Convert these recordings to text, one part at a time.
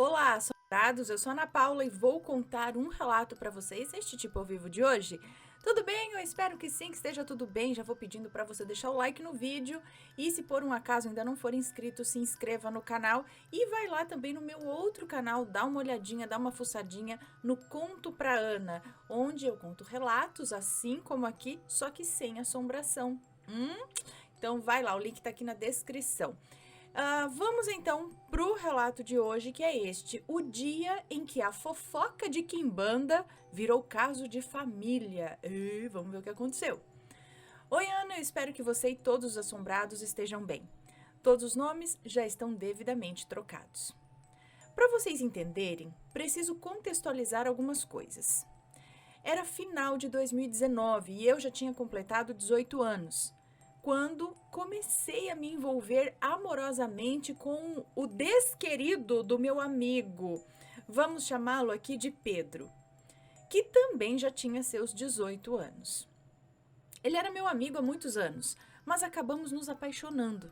Olá, assombrados! Eu sou a Ana Paula e vou contar um relato para vocês neste tipo ao vivo de hoje. Tudo bem? Eu espero que sim, que esteja tudo bem. Já vou pedindo para você deixar o like no vídeo e se por um acaso ainda não for inscrito, se inscreva no canal e vai lá também no meu outro canal, dá uma olhadinha, dá uma fuçadinha no Conto pra Ana, onde eu conto relatos assim como aqui, só que sem assombração. Então vai lá, o link tá aqui na descrição. Vamos então pro relato de hoje, que é este: o dia em que a fofoca de Quimbanda virou caso de família. Vamos ver o que aconteceu. Oi, Ana, eu espero que você e todos os assombrados estejam bem. Todos os nomes já estão devidamente trocados. Para vocês entenderem, preciso contextualizar algumas coisas. Era final de 2019 e eu já tinha completado 18 anos, quando comecei a me envolver amorosamente com o desquerido do meu amigo, vamos chamá-lo aqui de Pedro, que também já tinha seus 18 anos. Ele era meu amigo há muitos anos, mas acabamos nos apaixonando.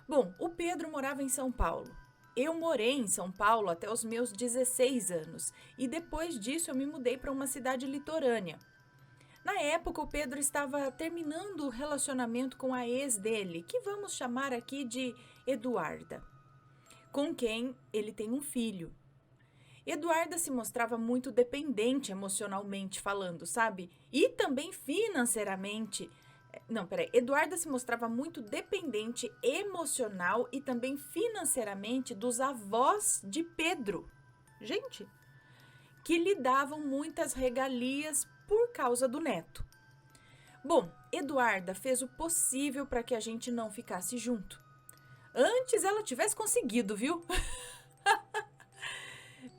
Bom, o Pedro morava em São Paulo. Eu morei em São Paulo até os meus 16 anos e depois disso eu me mudei para uma cidade litorânea. Na época, o Pedro estava terminando o relacionamento com a ex dele, que vamos chamar aqui de Eduarda, com quem ele tem um filho. Eduarda se mostrava muito dependente emocionalmente falando, sabe? E também financeiramente. Não, peraí. Eduarda se mostrava muito dependente emocional e também financeiramente dos avós de Pedro. Gente, que lhe davam muitas regalias por causa do neto. Bom, Eduarda fez o possível para que a gente não ficasse junto. Antes ela tivesse conseguido, viu?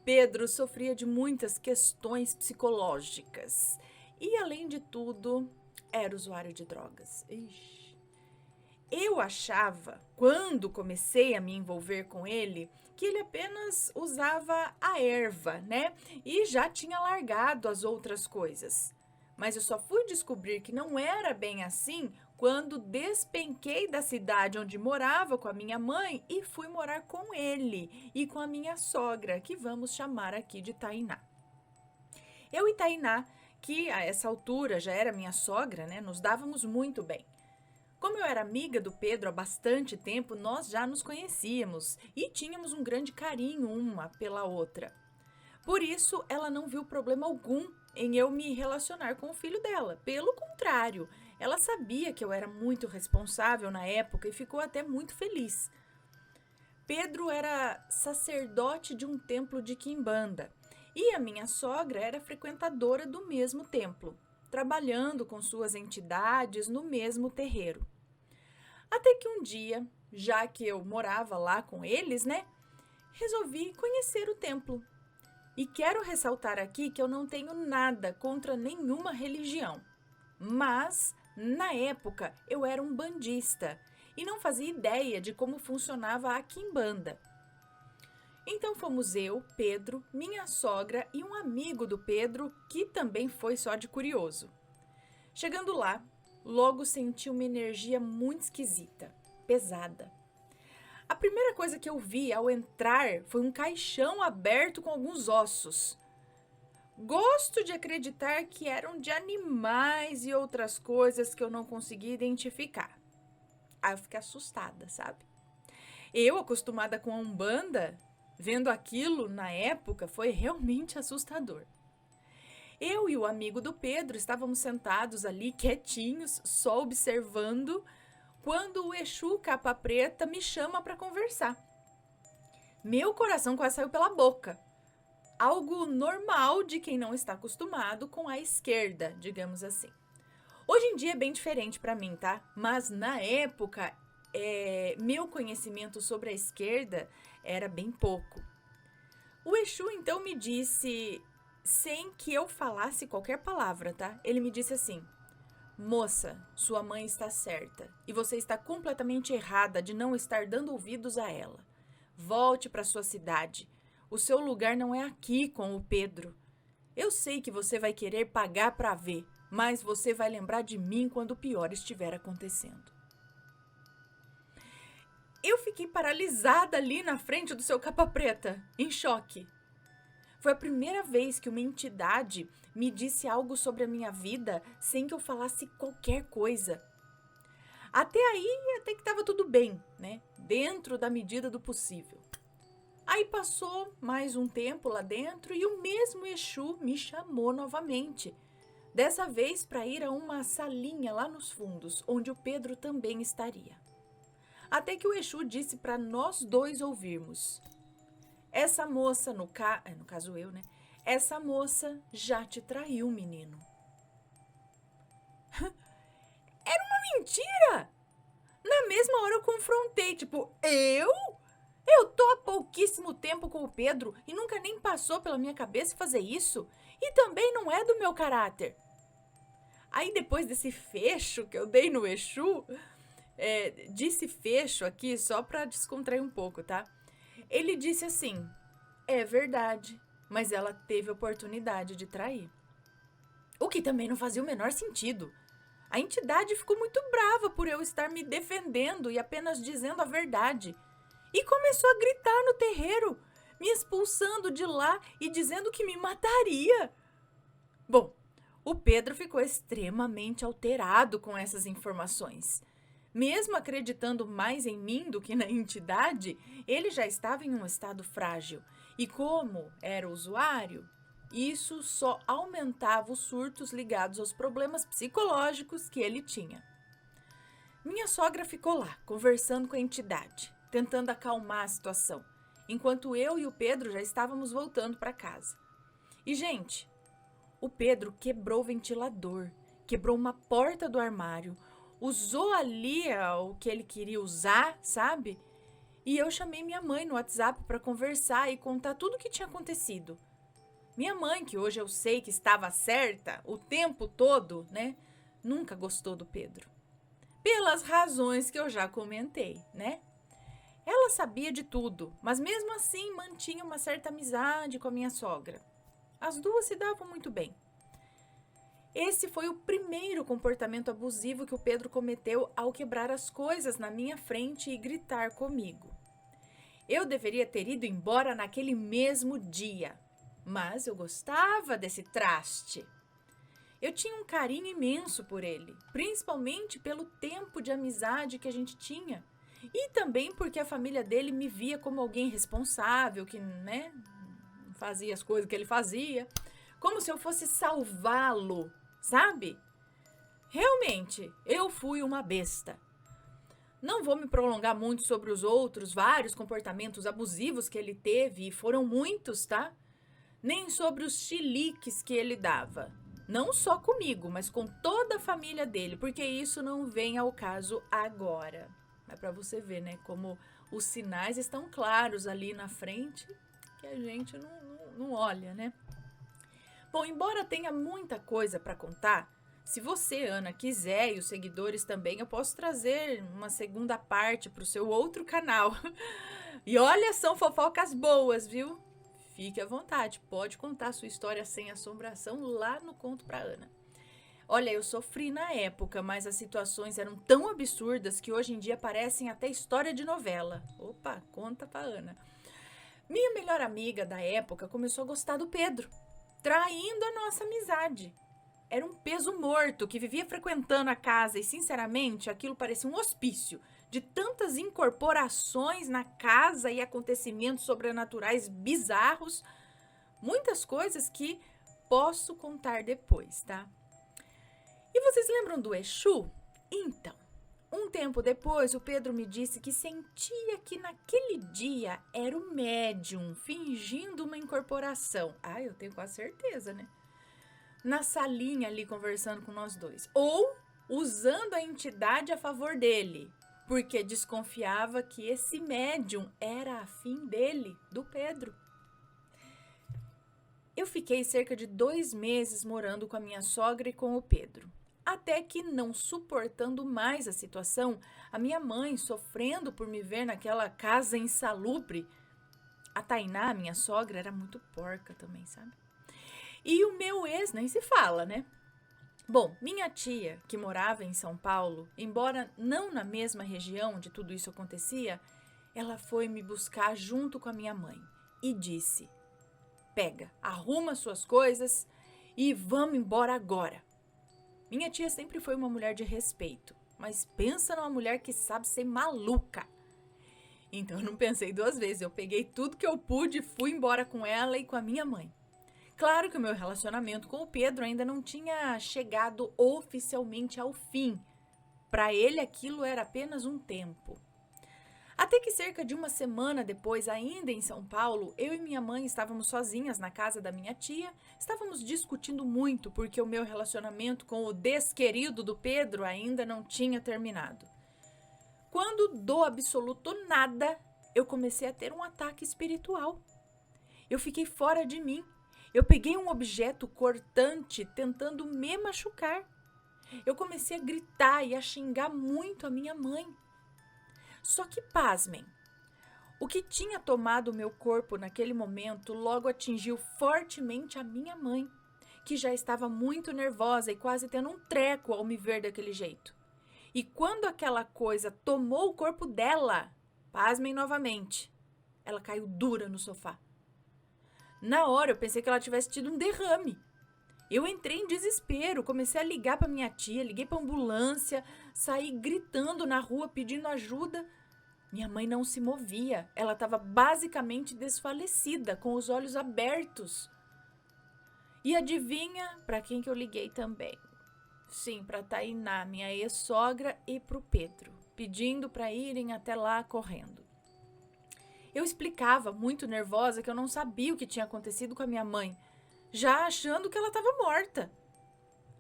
Pedro sofria de muitas questões psicológicas e, além de tudo, era usuário de drogas. Ixi. Eu achava, quando comecei a me envolver com ele, que ele apenas usava a erva, né? E já tinha largado as outras coisas. Mas eu só fui descobrir que não era bem assim quando despenquei da cidade onde morava com a minha mãe e fui morar com ele e com a minha sogra, que vamos chamar aqui de Tainá. Eu e Tainá, que a essa altura já era minha sogra, né, nos dávamos muito bem. Como eu era amiga do Pedro há bastante tempo, nós já nos conhecíamos e tínhamos um grande carinho uma pela outra. Por isso, ela não viu problema algum em eu me relacionar com o filho dela. Pelo contrário, ela sabia que eu era muito responsável na época e ficou até muito feliz. Pedro era sacerdote de um templo de Quimbanda e a minha sogra era frequentadora do mesmo templo, trabalhando com suas entidades no mesmo terreiro. Até que um dia, já que eu morava lá com eles, né, resolvi conhecer o templo. E quero ressaltar aqui que eu não tenho nada contra nenhuma religião. Mas, na época, eu era um bandista e não fazia ideia de como funcionava a quimbanda. Então fomos eu, Pedro, minha sogra e um amigo do Pedro, que também foi só de curioso. Chegando lá, logo senti uma energia muito esquisita, pesada. A primeira coisa que eu vi ao entrar foi um caixão aberto com alguns ossos. Gosto de acreditar que eram de animais e outras coisas que eu não consegui identificar. Aí eu fiquei assustada, sabe? Eu, acostumada com a Umbanda, vendo aquilo na época foi realmente assustador. Eu e o amigo do Pedro estávamos sentados ali quietinhos, só observando, quando o Exu Capa Preta me chama para conversar. Meu coração quase saiu pela boca. Algo normal de quem não está acostumado com a esquerda, digamos assim. Hoje em dia é bem diferente para mim, tá? Mas na época, meu conhecimento sobre a esquerda era bem pouco. O Exu então me disse, sem que eu falasse qualquer palavra, tá? Ele me disse assim: moça, sua mãe está certa e você está completamente errada de não estar dando ouvidos a ela. Volte para sua cidade. O seu lugar não é aqui com o Pedro. Eu sei que você vai querer pagar para ver, mas você vai lembrar de mim quando o pior estiver acontecendo. Eu fiquei paralisada ali na frente do seu capa preta, em choque. Foi a primeira vez que uma entidade me disse algo sobre a minha vida sem que eu falasse qualquer coisa. Até aí, até que estava tudo bem, né? Dentro da medida do possível. Aí passou mais um tempo lá dentro e o mesmo Exu me chamou novamente. Dessa vez para ir a uma salinha lá nos fundos, onde o Pedro também estaria. Até que o Exu disse para nós dois ouvirmos. Essa moça, no caso eu, né? Essa moça já te traiu, menino. Era uma mentira! Na mesma hora eu confrontei, tipo, eu? Eu tô há pouquíssimo tempo com o Pedro e nunca nem passou pela minha cabeça fazer isso. E também não é do meu caráter. Aí depois desse fecho que eu dei no Exu, disse fecho aqui só pra descontrair um pouco, tá? Ele disse assim, é verdade, mas ela teve oportunidade de trair. O que também não fazia o menor sentido. A entidade ficou muito brava por eu estar me defendendo e apenas dizendo a verdade. E começou a gritar no terreiro, me expulsando de lá e dizendo que me mataria. Bom, o Pedro ficou extremamente alterado com essas informações. Mesmo acreditando mais em mim do que na entidade, ele já estava em um estado frágil. E como era usuário, isso só aumentava os surtos ligados aos problemas psicológicos que ele tinha. Minha sogra ficou lá, conversando com a entidade, tentando acalmar a situação, enquanto eu e o Pedro já estávamos voltando para casa. E, gente, o Pedro quebrou o ventilador, quebrou uma porta do armário, usou ali o que ele queria usar, sabe? E eu chamei minha mãe no WhatsApp para conversar e contar tudo o que tinha acontecido. Minha mãe, que hoje eu sei que estava certa o tempo todo, né? Nunca gostou do Pedro. Pelas razões que eu já comentei, né? Ela sabia de tudo, mas mesmo assim mantinha uma certa amizade com a minha sogra. As duas se davam muito bem. Esse foi o primeiro comportamento abusivo que o Pedro cometeu ao quebrar as coisas na minha frente e gritar comigo. Eu deveria ter ido embora naquele mesmo dia, mas eu gostava desse traste. Eu tinha um carinho imenso por ele, principalmente pelo tempo de amizade que a gente tinha. E também porque a família dele me via como alguém responsável, que, né, fazia as coisas que ele fazia, como se eu fosse salvá-lo, sabe? Realmente, eu fui uma besta. Não vou me prolongar muito sobre os outros vários comportamentos abusivos que ele teve, e foram muitos, tá? Nem sobre os chiliques que ele dava. Não só comigo, mas com toda a família dele, porque isso não vem ao caso agora. É para você ver, né, como os sinais estão claros ali na frente, que a gente não olha, né? Bom, embora tenha muita coisa para contar, se você, Ana, quiser e os seguidores também, eu posso trazer uma segunda parte para o seu outro canal. E olha, são fofocas boas, viu? Fique à vontade, pode contar sua história sem assombração lá no Conto pra Ana. Olha, eu sofri na época, mas as situações eram tão absurdas que hoje em dia parecem até história de novela. Opa, conta pra Ana. Minha melhor amiga da época começou a gostar do Pedro, traindo a nossa amizade. Era um peso morto que vivia frequentando a casa e, sinceramente, aquilo parecia um hospício de tantas incorporações na casa e acontecimentos sobrenaturais bizarros. Muitas coisas que posso contar depois, tá? E vocês lembram do Exu? Então, um tempo depois, o Pedro me disse que sentia que naquele dia era o médium fingindo uma incorporação. Ah, eu tenho quase certeza, né? Na salinha ali conversando com nós dois. Ou usando a entidade a favor dele, porque desconfiava que esse médium era afim dele, do Pedro. Eu fiquei cerca de 2 meses morando com a minha sogra e com o Pedro. Até que, não suportando mais a situação, a minha mãe, sofrendo por me ver naquela casa insalubre, a Tainá, minha sogra, era muito porca também, sabe? E o meu ex nem se fala, né? Bom, minha tia, que morava em São Paulo, embora não na mesma região onde tudo isso acontecia, ela foi me buscar junto com a minha mãe e disse: pega, arruma suas coisas e vamos embora agora. Minha tia sempre foi uma mulher de respeito, mas pensa numa mulher que sabe ser maluca. Então eu não pensei duas vezes, eu peguei tudo que eu pude e fui embora com ela e com a minha mãe. Claro que o meu relacionamento com o Pedro ainda não tinha chegado oficialmente ao fim. Para ele aquilo era apenas um tempo. Até que cerca de uma semana depois, ainda em São Paulo, eu e minha mãe estávamos sozinhas na casa da minha tia. Estávamos discutindo muito porque o meu relacionamento com o desquerido do Pedro ainda não tinha terminado. Quando do absoluto nada, eu comecei a ter um ataque espiritual. Eu fiquei fora de mim. Eu peguei um objeto cortante tentando me machucar. Eu comecei a gritar e a xingar muito a minha mãe. Só que, pasmem, o que tinha tomado o meu corpo naquele momento logo atingiu fortemente a minha mãe, que já estava muito nervosa e quase tendo um treco ao me ver daquele jeito. E quando aquela coisa tomou o corpo dela, pasmem novamente, ela caiu dura no sofá. Na hora eu pensei que ela tivesse tido um derrame. Eu entrei em desespero, comecei a ligar para minha tia, liguei para a ambulância, saí gritando na rua pedindo ajuda. Minha mãe não se movia, ela estava basicamente desfalecida, com os olhos abertos. E adivinha para quem que eu liguei também? Sim, para Tainá, minha ex-sogra, e para o Pedro, pedindo para irem até lá correndo. Eu explicava, muito nervosa, que eu não sabia o que tinha acontecido com a minha mãe, já achando que ela estava morta.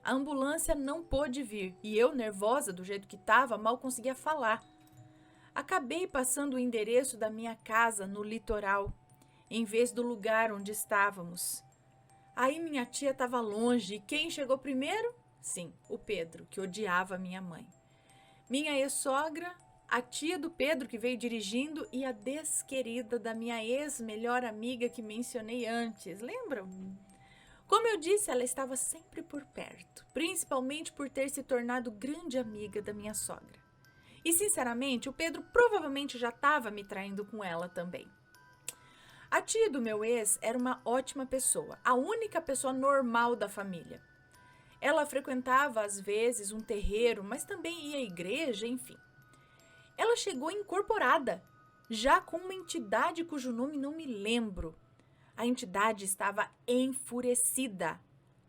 A ambulância não pôde vir e eu, nervosa do jeito que estava, mal conseguia falar. Acabei passando o endereço da minha casa no litoral, em vez do lugar onde estávamos. Aí minha tia estava longe e quem chegou primeiro? Sim, o Pedro, que odiava minha mãe. Minha ex-sogra, a tia do Pedro que veio dirigindo e a desquerida da minha ex-melhor amiga que mencionei antes, lembram? Como eu disse, ela estava sempre por perto, principalmente por ter se tornado grande amiga da minha sogra. E, sinceramente, o Pedro provavelmente já estava me traindo com ela também. A tia do meu ex era uma ótima pessoa, a única pessoa normal da família. Ela frequentava, às vezes, um terreiro, mas também ia à igreja, enfim. Ela chegou incorporada, já com uma entidade cujo nome não me lembro. A entidade estava enfurecida,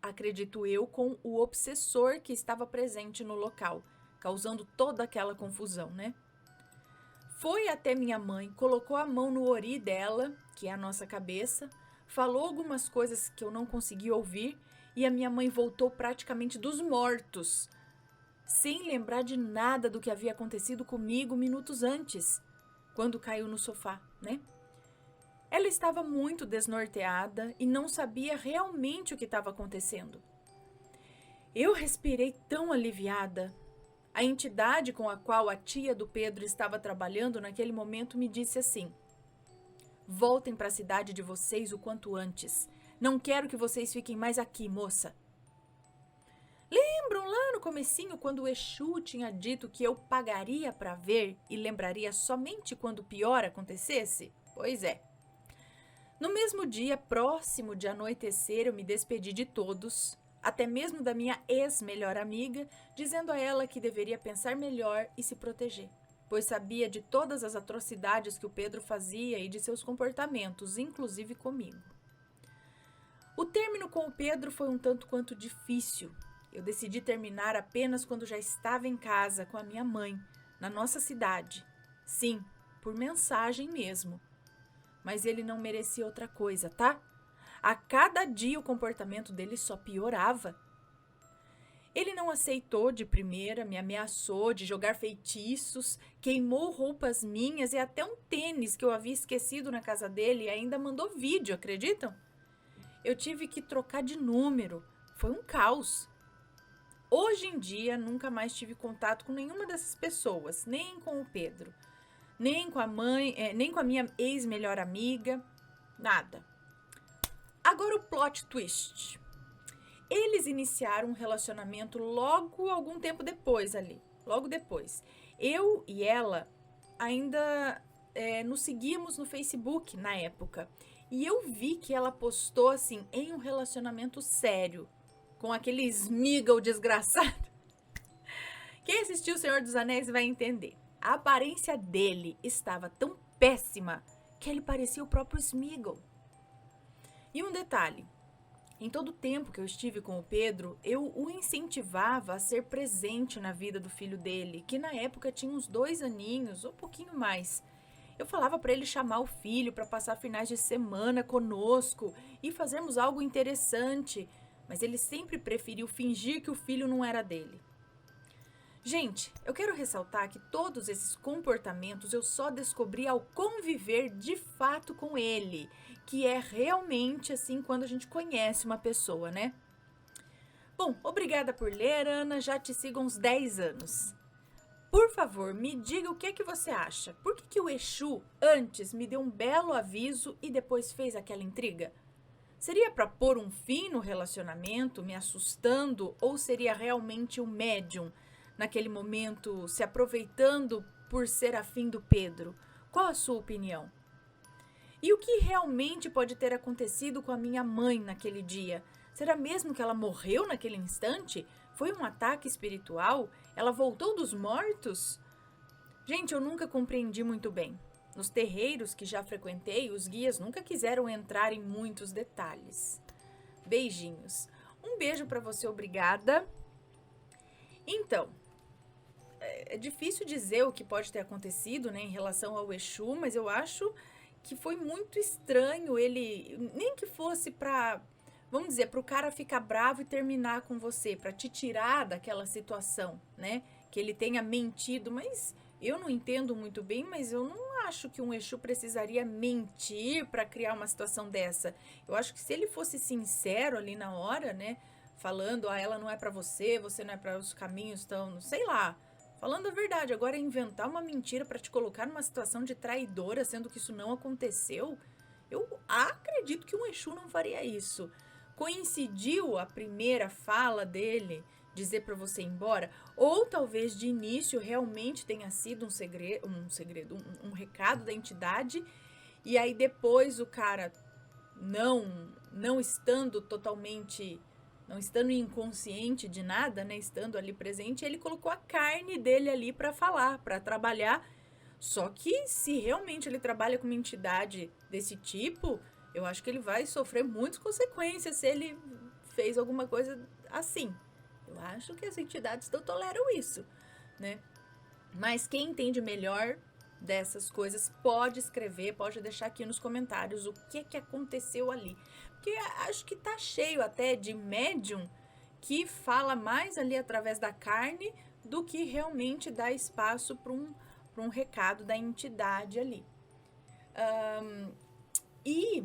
acredito eu, com o obsessor que estava presente no local, causando toda aquela confusão, né? Foi até minha mãe, colocou a mão no ori dela, que é a nossa cabeça, falou algumas coisas que eu não consegui ouvir e a minha mãe voltou praticamente dos mortos, sem lembrar de nada do que havia acontecido comigo minutos antes, quando caiu no sofá, né? Ela estava muito desnorteada e não sabia realmente o que estava acontecendo. Eu respirei tão aliviada. A entidade com a qual a tia do Pedro estava trabalhando naquele momento me disse assim: voltem para a cidade de vocês o quanto antes. Não quero que vocês fiquem mais aqui, moça. Lembram lá no comecinho quando o Exu tinha dito que eu pagaria para ver e lembraria somente quando o pior acontecesse? Pois é. No mesmo dia, próximo de anoitecer, eu me despedi de todos, até mesmo da minha ex-melhor amiga, dizendo a ela que deveria pensar melhor e se proteger, pois sabia de todas as atrocidades que o Pedro fazia e de seus comportamentos, inclusive comigo. O término com o Pedro foi um tanto quanto difícil. Eu decidi terminar apenas quando já estava em casa com a minha mãe, na nossa cidade. Sim, por mensagem mesmo. Mas ele não merecia outra coisa, tá? A cada dia o comportamento dele só piorava. Ele não aceitou de primeira, me ameaçou de jogar feitiços, queimou roupas minhas e até um tênis que eu havia esquecido na casa dele e ainda mandou vídeo, acreditam? Eu tive que trocar de número, foi um caos. Hoje em dia, nunca mais tive contato com nenhuma dessas pessoas, nem com o Pedro. Nem com a mãe, nem com a minha ex-melhor amiga, nada. Agora o plot twist. Eles iniciaram um relacionamento logo algum tempo depois ali, logo depois. Eu e ela ainda nos seguíamos no Facebook na época. E eu vi que ela postou assim, em um relacionamento sério, com aquele Sméagol desgraçado. Quem assistiu O Senhor dos Anéis vai entender. A aparência dele estava tão péssima que ele parecia o próprio Sméagol. E um detalhe, em todo o tempo que eu estive com o Pedro, eu o incentivava a ser presente na vida do filho dele, que na época tinha uns 2 aninhos, ou um pouquinho mais. Eu falava para ele chamar o filho para passar finais de semana conosco e fazermos algo interessante, mas ele sempre preferiu fingir que o filho não era dele. Gente, eu quero ressaltar que todos esses comportamentos eu só descobri ao conviver de fato com ele, que é realmente assim quando a gente conhece uma pessoa, né? Bom, obrigada por ler, Ana, já te sigo há uns 10 anos. Por favor, me diga o que você acha. Por que o Exu antes me deu um belo aviso e depois fez aquela intriga? Seria para pôr um fim no relacionamento, me assustando, ou seria realmente um médium, naquele momento, se aproveitando por ser afim do Pedro? Qual a sua opinião? E o que realmente pode ter acontecido com a minha mãe naquele dia? Será mesmo que ela morreu naquele instante? Foi um ataque espiritual? Ela voltou dos mortos? Gente, eu nunca compreendi muito bem. Nos terreiros que já frequentei, os guias nunca quiseram entrar em muitos detalhes. Beijinhos. Um beijo para você, obrigada. Então, é difícil dizer o que pode ter acontecido, né, em relação ao Exu, mas eu acho que foi muito estranho ele, nem que fosse para, vamos dizer, para o cara ficar bravo e terminar com você, para te tirar daquela situação, né, que ele tenha mentido, mas eu não entendo muito bem, mas eu não acho que um Exu precisaria mentir para criar uma situação dessa. Eu acho que se ele fosse sincero ali na hora, né, falando, ela não é para você, você não é para os caminhos tão, sei lá, falando a verdade. Agora inventar uma mentira para te colocar numa situação de traidora, sendo que isso não aconteceu, eu acredito que um Exu não faria isso. Coincidiu a primeira fala dele dizer para você ir embora, ou talvez de início realmente tenha sido um recado da entidade, e aí depois o cara não estando totalmente, não estando inconsciente de nada, né, estando ali presente, ele colocou a carne dele ali para falar, para trabalhar. Só que se realmente ele trabalha com uma entidade desse tipo, eu acho que ele vai sofrer muitas consequências se ele fez alguma coisa assim. Eu acho que as entidades não toleram isso, né? Mas quem entende melhor dessas coisas pode escrever, pode deixar aqui nos comentários o que aconteceu ali. Porque acho que tá cheio até de médium que fala mais ali através da carne do que realmente dá espaço para um recado da entidade ali. E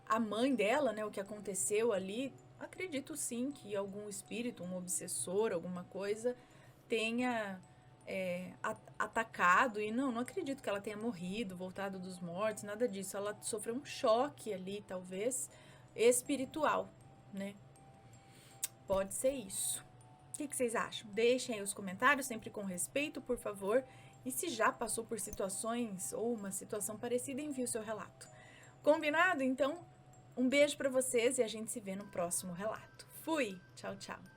a mãe dela, né, o que aconteceu ali, acredito sim que algum espírito, um obsessor, alguma coisa, tenha atacado. E não acredito que ela tenha morrido, voltado dos mortos, nada disso. Ela sofreu um choque ali, talvez, espiritual, né? Pode ser isso. O que vocês acham? Deixem aí os comentários, sempre com respeito, por favor. E se já passou por situações ou uma situação parecida, envie o seu relato. Combinado? Então, um beijo para vocês e a gente se vê no próximo relato. Fui! Tchau, tchau!